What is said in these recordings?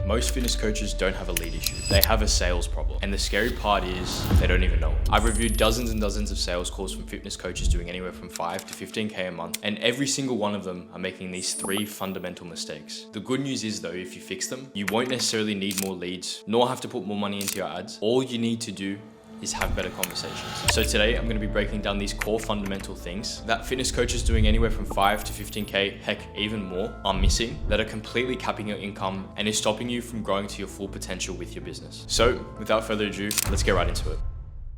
Most fitness coaches don't have a lead issue. They have a sales problem. And the scary part is they don't even know it. I've reviewed dozens and dozens of sales calls from fitness coaches doing anywhere from 5 to 15K a month. And every single one of them are making these 3 fundamental mistakes. The good news is though, if you fix them, you won't necessarily need more leads, nor have to put more money into your ads. All you need to do is have better conversations. So today I'm going to be breaking down these core fundamental things that fitness coaches doing anywhere from 5 to 15K, heck, even more, are missing, that are completely capping your income and is stopping you from growing to your full potential with your business. So without further ado, let's get right into it.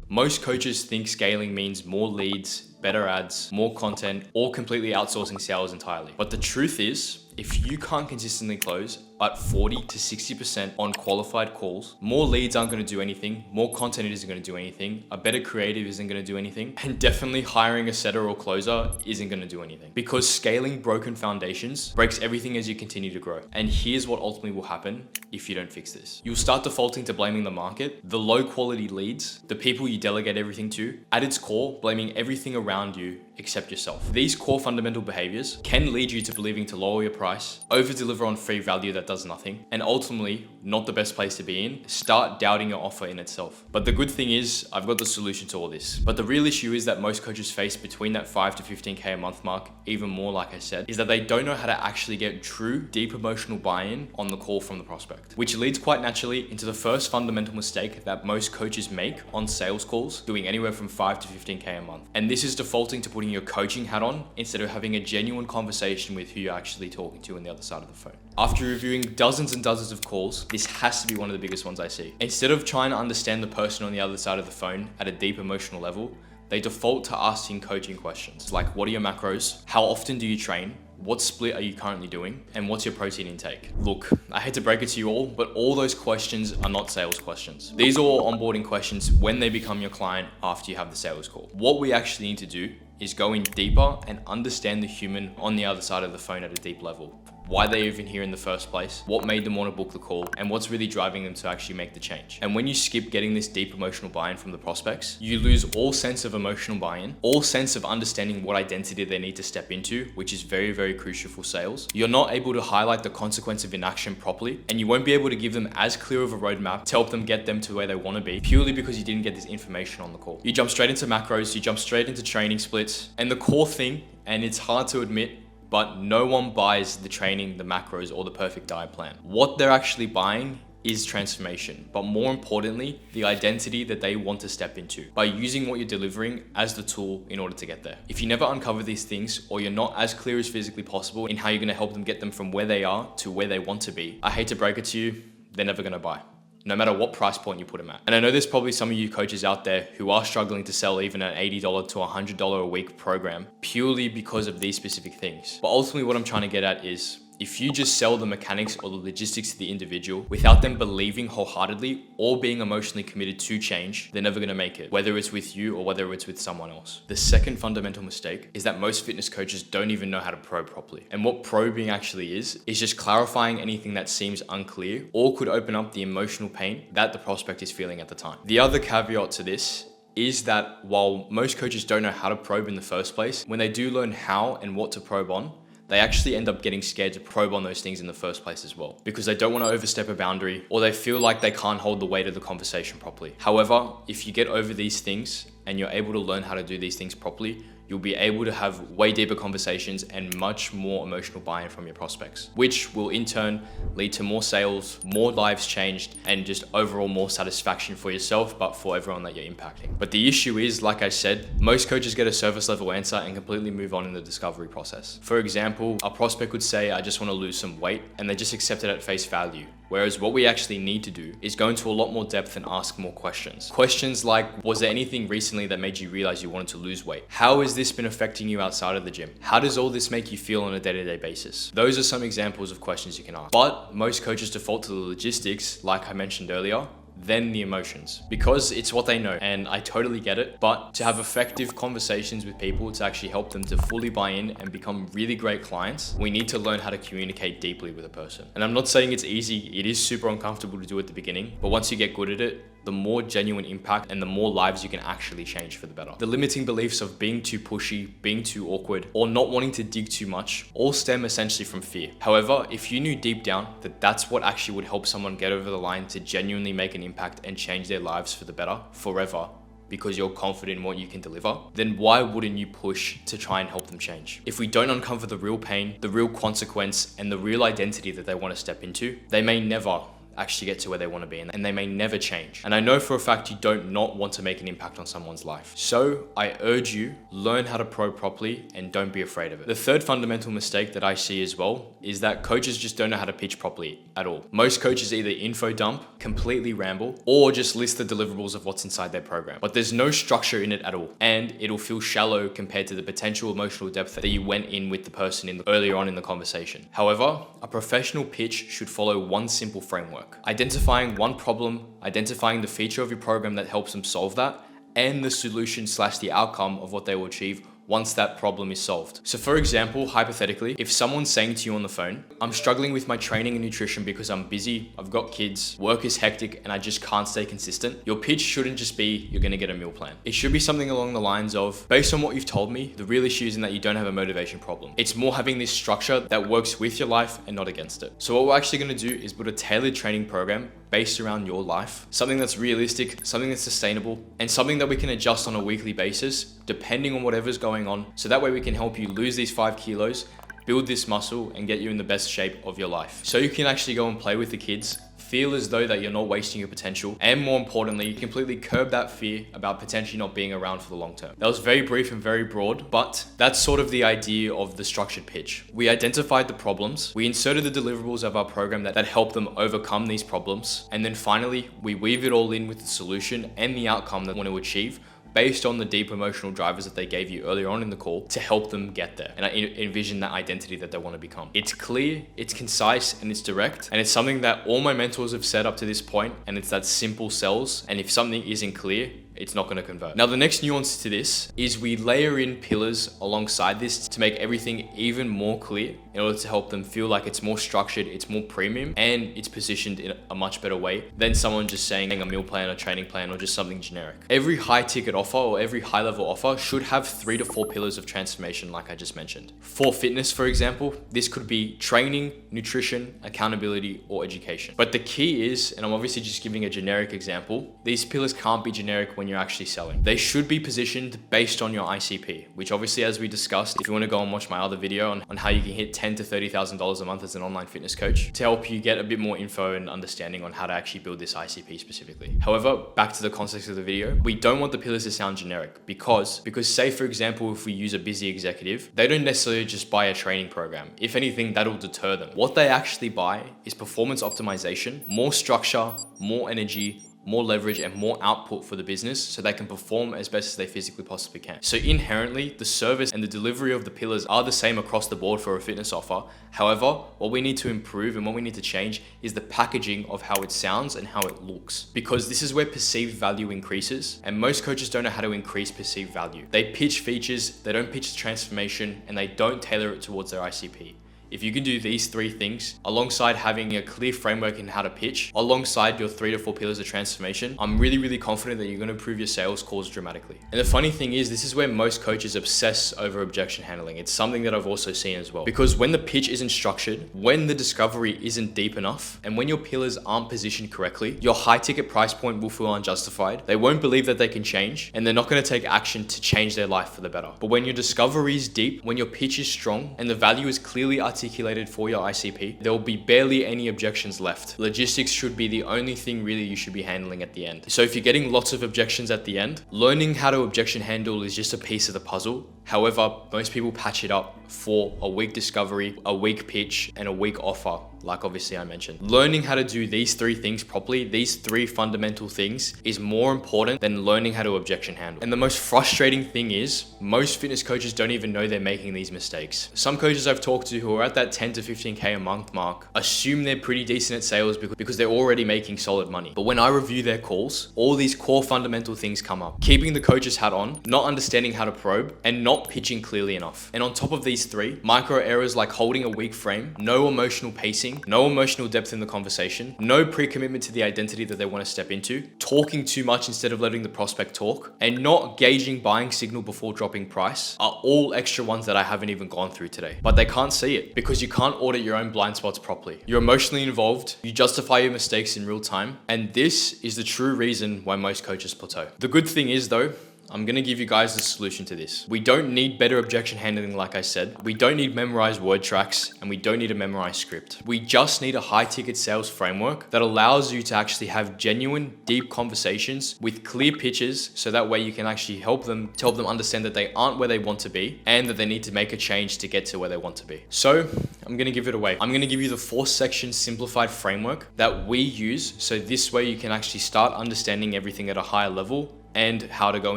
Most coaches think scaling means more leads, better ads, more content, or completely outsourcing sales entirely. But the truth is, if you can't consistently close at 40 to 60% on qualified calls, more leads aren't going to do anything, more content isn't going to do anything, a better creative isn't going to do anything, and definitely hiring a setter or closer isn't going to do anything. Because scaling broken foundations breaks everything as you continue to grow. And here's what ultimately will happen if you don't fix this. You'll start defaulting to blaming the market, the low quality leads, the people you delegate everything to, at its core, blaming everything around you except yourself. These core fundamental behaviors can lead you to believing to lower your price, over deliver on free value that does nothing, and ultimately, not the best place to be in, start doubting your offer in itself. But the good thing is, I've got the solution to all this. But the real issue is that most coaches face between that 5 to 15K a month mark, even more like I said, is that they don't know how to actually get true, deep emotional buy-in on the call from the prospect. Which leads quite naturally into the first fundamental mistake that most coaches make on sales calls, doing anywhere from 5 to 15K a month. And this is defaulting to putting your coaching hat on instead of having a genuine conversation with who you're actually talking to on the other side of the phone. After reviewing dozens and dozens of calls, this has to be one of the biggest ones I see. Instead of trying to understand the person on the other side of the phone at a deep emotional level, they default to asking coaching questions like, what are your macros? How often do you train? What split are you currently doing? And what's your protein intake? Look, I hate to break it to you all, but all those questions are not sales questions. These are all onboarding questions when they become your client after you have the sales call. What we actually need to do is go in deeper and understand the human on the other side of the phone at a deep level. Why they're even here in the first place, what made them want to book the call, and what's really driving them to actually make the change. And when you skip getting this deep emotional buy-in from the prospects, you lose all sense of emotional buy-in, all sense of understanding what identity they need to step into, which is very, very crucial for sales. You're not able to highlight the consequence of inaction properly, and you won't be able to give them as clear of a roadmap to help them get them to where they want to be, purely because you didn't get this information on the call. You jump straight into macros, you jump straight into training splits, and the core thing, and it's hard to admit, but no one buys the training, the macros, or the perfect diet plan. What they're actually buying is transformation, but more importantly, the identity that they want to step into by using what you're delivering as the tool in order to get there. If you never uncover these things, or you're not as clear as physically possible in how you're going to help them get them from where they are to where they want to be, I hate to break it to you, they're never going to buy, no matter what price point you put them at. And I know there's probably some of you coaches out there who are struggling to sell even an $80 to $100 a week program purely because of these specific things. But ultimately what I'm trying to get at is, if you just sell the mechanics or the logistics to the individual without them believing wholeheartedly or being emotionally committed to change, they're never going to make it, whether it's with you or whether it's with someone else. The second fundamental mistake is that most fitness coaches don't even know how to probe properly. And what probing actually is just clarifying anything that seems unclear or could open up the emotional pain that the prospect is feeling at the time. The other caveat to this is that while most coaches don't know how to probe in the first place, when they do learn how and what to probe on, they actually end up getting scared to probe on those things in the first place as well, because they don't want to overstep a boundary or they feel like they can't hold the weight of the conversation properly. However, if you get over these things and you're able to learn how to do these things properly, you'll be able to have way deeper conversations and much more emotional buy-in from your prospects, which will in turn lead to more sales, more lives changed, and just overall more satisfaction for yourself, but for everyone that you're impacting. But the issue is, like I said, most coaches get a surface level answer and completely move on in the discovery process. For example, a prospect would say, I just want to lose some weight, and they just accept it at face value. Whereas what we actually need to do is go into a lot more depth and ask more questions. Questions like, was there anything recently that made you realize you wanted to lose weight? How has this been affecting you outside of the gym? How does all this make you feel on a day-to-day basis? Those are some examples of questions you can ask. But most coaches default to the logistics, like I mentioned earlier, then the emotions, because it's what they know, and I totally get it. But to have effective conversations with people to actually help them to fully buy in and become really great clients, we need to learn how to communicate deeply with a person. And I'm not saying it's easy, it is super uncomfortable to do at the beginning, but once you get good at it, the more genuine impact and the more lives you can actually change for the better. The limiting beliefs of being too pushy, being too awkward, or not wanting to dig too much all stem essentially from fear. However, if you knew deep down that that's what actually would help someone get over the line to genuinely make an impact and change their lives for the better forever, because you're confident in what you can deliver, then why wouldn't you push to try and help them change? If we don't uncover the real pain, the real consequence, and the real identity that they want to step into, they may never actually get to where they want to be, and they may never change. And I know for a fact you don't not want to make an impact on someone's life. So I urge you, learn how to probe properly and don't be afraid of it. The third fundamental mistake that I see as well is that coaches just don't know how to pitch properly at all. Most coaches either info dump, completely ramble, or just list the deliverables of what's inside their program. But there's no structure in it at all. And it'll feel shallow compared to the potential emotional depth that you went in with the person earlier on in the conversation. However, a professional pitch should follow one simple framework. Identifying one problem, identifying the feature of your program that helps them solve that, and the solution / the outcome of what they will achieve once that problem is solved. So for example, hypothetically, if someone's saying to you on the phone, I'm struggling with my training and nutrition because I'm busy, I've got kids, work is hectic, and I just can't stay consistent, your pitch shouldn't just be, you're gonna get a meal plan. It should be something along the lines of, based on what you've told me, the real issue isn't that you don't have a motivation problem. It's more having this structure that works with your life and not against it. So what we're actually gonna do is build a tailored training program based around your life, something that's realistic, something that's sustainable, and something that we can adjust on a weekly basis, depending on whatever's going on. So that way we can help you lose these 5 kilos, build this muscle, and get you in the best shape of your life. So you can actually go and play with the kids, feel as though that you're not wasting your potential, and more importantly, completely curb that fear about potentially not being around for the long term. That was very brief and very broad, but that's sort of the idea of the structured pitch. We identified the problems, we inserted the deliverables of our program that help them overcome these problems, and then finally, we weave it all in with the solution and the outcome that we want to achieve, based on the deep emotional drivers that they gave you earlier on in the call to help them get there and envision that identity that they want to become. It's clear, it's concise, and it's direct. And it's something that all my mentors have said up to this point, and it's that simple sells. And if something isn't clear, it's not going to convert. Now, the next nuance to this is we layer in pillars alongside this to make everything even more clear in order to help them feel like it's more structured, it's more premium, and it's positioned in a much better way than someone just saying a meal plan, a training plan, or just something generic. Every high ticket offer or every high level offer should have 3 to 4 pillars of transformation, like I just mentioned. For fitness, for example, this could be training, nutrition, accountability, or education. But the key is, and I'm obviously just giving a generic example, these pillars can't be generic when you're actually selling. They should be positioned based on your ICP, which obviously, as we discussed, if you want to go and watch my other video on how you can hit $10,000 to $30,000 a month as an online fitness coach to help you get a bit more info and understanding on how to actually build this ICP specifically. However, back to the context of the video, we don't want the pillars to sound generic because say for example, if we use a busy executive, they don't necessarily just buy a training program. If anything, that'll deter them. What they actually buy is performance optimization, more structure, more energy, more leverage, and more output for the business so they can perform as best as they physically possibly can. So inherently, the service and the delivery of the pillars are the same across the board for a fitness offer. However, what we need to improve and what we need to change is the packaging of how it sounds and how it looks, because this is where perceived value increases, and most coaches don't know how to increase perceived value. They pitch features, they don't pitch the transformation, and they don't tailor it towards their ICP. If you can do these 3 things alongside having a clear framework in how to pitch, alongside your 3 to 4 pillars of transformation, I'm really confident that you're going to improve your sales calls dramatically. And the funny thing is, this is where most coaches obsess over objection handling. It's something that I've also seen as well. Because when the pitch isn't structured, when the discovery isn't deep enough, and when your pillars aren't positioned correctly, your high ticket price point will feel unjustified. They won't believe that they can change, and they're not going to take action to change their life for the better. But when your discovery is deep, when your pitch is strong, and the value is clearly articulated for your ICP, there will be barely any objections left. Logistics should be the only thing really you should be handling at the end. So if you're getting lots of objections at the end, learning how to objection handle is just a piece of the puzzle. However, most people patch it up for a weak discovery, a weak pitch, and a weak offer, like obviously I mentioned. Learning how to do these 3 things properly, these 3 fundamental things, is more important than learning how to objection handle. And the most frustrating thing is, most fitness coaches don't even know they're making these mistakes. Some coaches I've talked to who are at that 10 to 15K a month mark assume they're pretty decent at sales because they're already making solid money. But when I review their calls, all these core fundamental things come up. Keeping the coach's hat on, not understanding how to probe, and not pitching clearly enough. And on top of these these three, micro errors like holding a weak frame, no emotional pacing, no emotional depth in the conversation, no pre-commitment to the identity that they want to step into, talking too much instead of letting the prospect talk, and not gauging buying signal before dropping price are all extra ones that I haven't even gone through today. But they can't see it because you can't audit your own blind spots properly. You're emotionally involved, you justify your mistakes in real time, and this is the true reason why most coaches plateau. The good thing is though, I'm gonna give you guys the solution to this. We don't need better objection handling, like I said. We don't need memorized word tracks, and we don't need a memorized script. We just need a high ticket sales framework that allows you to actually have genuine, deep conversations with clear pitches, so that way you can actually help them understand that they aren't where they want to be and that they need to make a change to get to where they want to be. So I'm gonna give it away. I'm gonna give you the 4-section simplified framework that we use, so this way you can actually start understanding everything at a higher level and how to go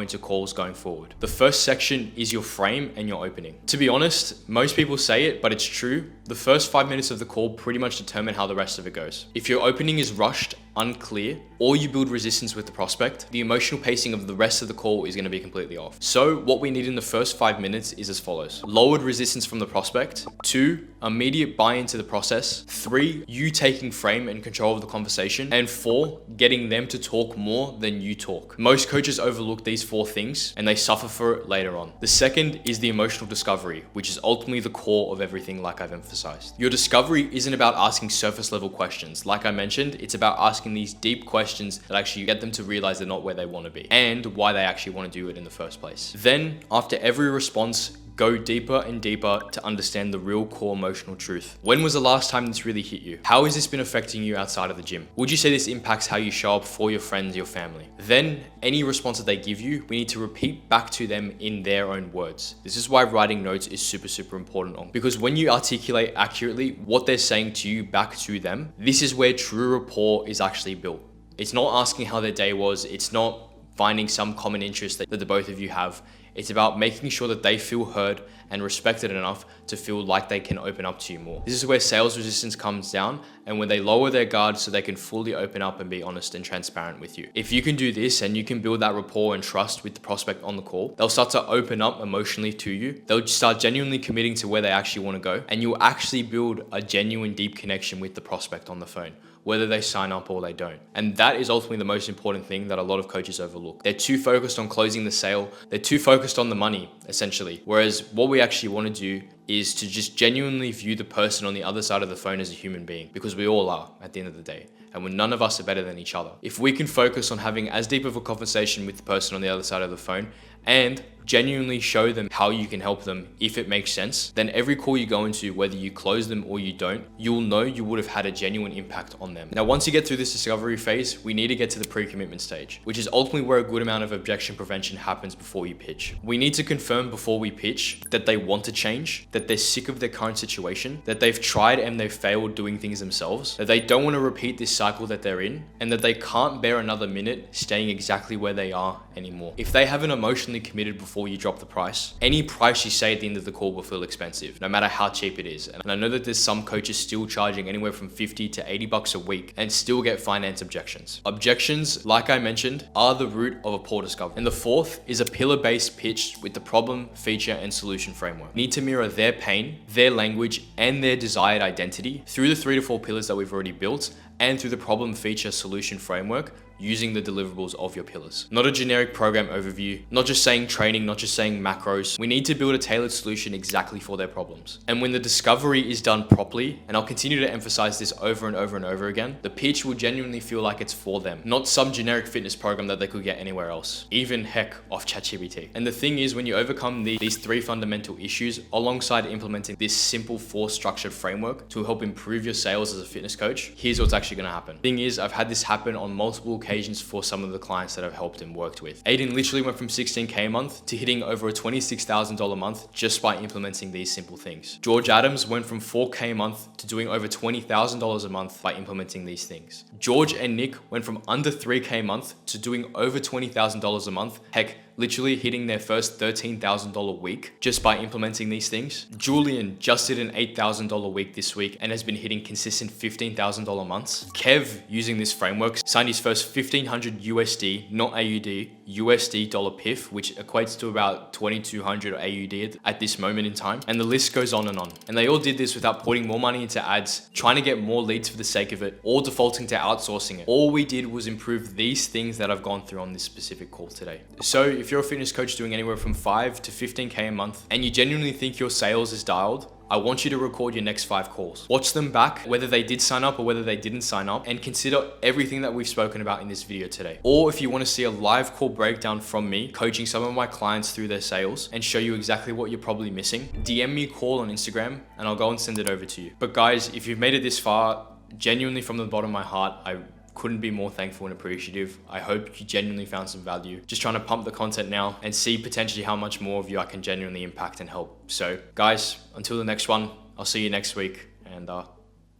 into calls going forward. The first section is your frame and your opening. To be honest, most people say it, but it's true. The first 5 minutes of the call pretty much determine how the rest of it goes. If your opening is rushed, unclear, or you build resistance with the prospect, the emotional pacing of the rest of the call is going to be completely off. So what we need in the first 5 minutes is as follows: lowered resistance from the prospect, 2, immediate buy into the process, 3, you taking frame and control of the conversation, and 4, getting them to talk more than you talk. Most coaches overlook these 4 things and they suffer for it later on. The second is the emotional discovery, which is ultimately the core of everything, like I've emphasized. Your discovery isn't about asking surface level questions. Like I mentioned, it's about asking these deep questions that actually get them to realize they're not where they want to be and why they actually want to do it in the first place. Then, after every response, go deeper and deeper to understand the real core emotional truth. When was the last time this really hit you? How has this been affecting you outside of the gym? Would you say this impacts how you show up for your friends, your family? Then, any response that they give you, we need to repeat back to them in their own words. This is why writing notes is super important, because when you articulate accurately what they're saying to you back to them, this is where true rapport is actually built. It's not asking how their day was. It's not finding some common interest that the both of you have. It's about making sure that they feel heard and respected enough to feel like they can open up to you more. This is where sales resistance comes down, and when they lower their guard so they can fully open up and be honest and transparent with you. If you can do this and you can build that rapport and trust with the prospect on the call, they'll start to open up emotionally to you. They'll start genuinely committing to where they actually want to go, and you'll actually build a genuine deep connection with the prospect on the phone, whether they sign up or they don't. And that is ultimately the most important thing that a lot of coaches overlook. They're too focused on closing the sale. They're too focused on the money, essentially. Whereas what we actually want to do is to just genuinely view the person on the other side of the phone as a human being, because we all are at the end of the day. And when none of us are better than each other. If we can focus on having as deep of a conversation with the person on the other side of the phone and genuinely show them how you can help them if it makes sense, then every call you go into, whether you close them or you don't, you'll know you would have had a genuine impact on them. Now, once you get through this discovery phase, we need to get to the pre-commitment stage, which is ultimately where a good amount of objection prevention happens before you pitch. We need to confirm before we pitch that they want to change, that they're sick of their current situation, that they've tried and they've failed doing things themselves, that they don't want to repeat this cycle that they're in, and that they can't bear another minute staying exactly where they are anymore. If they haven't emotionally committed before you drop the price, any price you say at the end of the call will feel expensive, no matter how cheap it is. And I know that there's some coaches still charging anywhere from 50 to 80 bucks a week and still get finance objections. Objections, like I mentioned, are the root of a poor discovery. And the fourth is a pillar-based pitch with the problem, feature, and solution framework. Need to mirror their pain, their language, and their desired identity through the 3 to 4 pillars that we've already built, and through the problem, feature, solution framework using the deliverables of your pillars. Not a generic program overview, not just saying training, not just saying macros. We need to build a tailored solution exactly for their problems. And when the discovery is done properly, and I'll continue to emphasize this over and over and over again, the pitch will genuinely feel like it's for them, not some generic fitness program that they could get anywhere else, even heck off ChatGPT. And the thing is, when you overcome these 3 fundamental issues alongside implementing this simple 4 structured framework to help improve your sales as a fitness coach, here's what's actually going to happen. Thing is, I've had this happen on multiple occasions for some of the clients that I've helped and worked with. Aiden literally went from 16K a month to hitting over a $26,000 a month just by implementing these simple things. George Adams went from 4K a month to doing over $20,000 a month by implementing these things. George and Nick went from under 3K a month to doing over $20,000 a month. Heck, literally hitting their first $13,000 week just by implementing these things. Julian just did an $8,000 week this week and has been hitting consistent $15,000 months. Kev, using this framework, signed his first 1,500 USD, not AUD, USD dollar PIF, which equates to about 2,200 AUD at this moment in time. And the list goes on. And they all did this without putting more money into ads, trying to get more leads for the sake of it, or defaulting to outsourcing it. All we did was improve these things that I've gone through on this specific call today. So if you're a fitness coach doing anywhere from 5 to 15K a month, and you genuinely think your sales is dialed, I want you to record your next 5 calls. Watch them back, whether they did sign up or whether they didn't sign up, and consider everything that we've spoken about in this video today. Or if you want to see a live call breakdown from me, coaching some of my clients through their sales and show you exactly what you're probably missing, DM me a call on Instagram and I'll go and send it over to you. But guys, if you've made it this far, genuinely from the bottom of my heart, I couldn't be more thankful and appreciative. I hope you genuinely found some value. Just trying to pump the content now and see potentially how much more of you I can genuinely impact and help. So guys, until the next one, I'll see you next week, and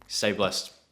stay blessed.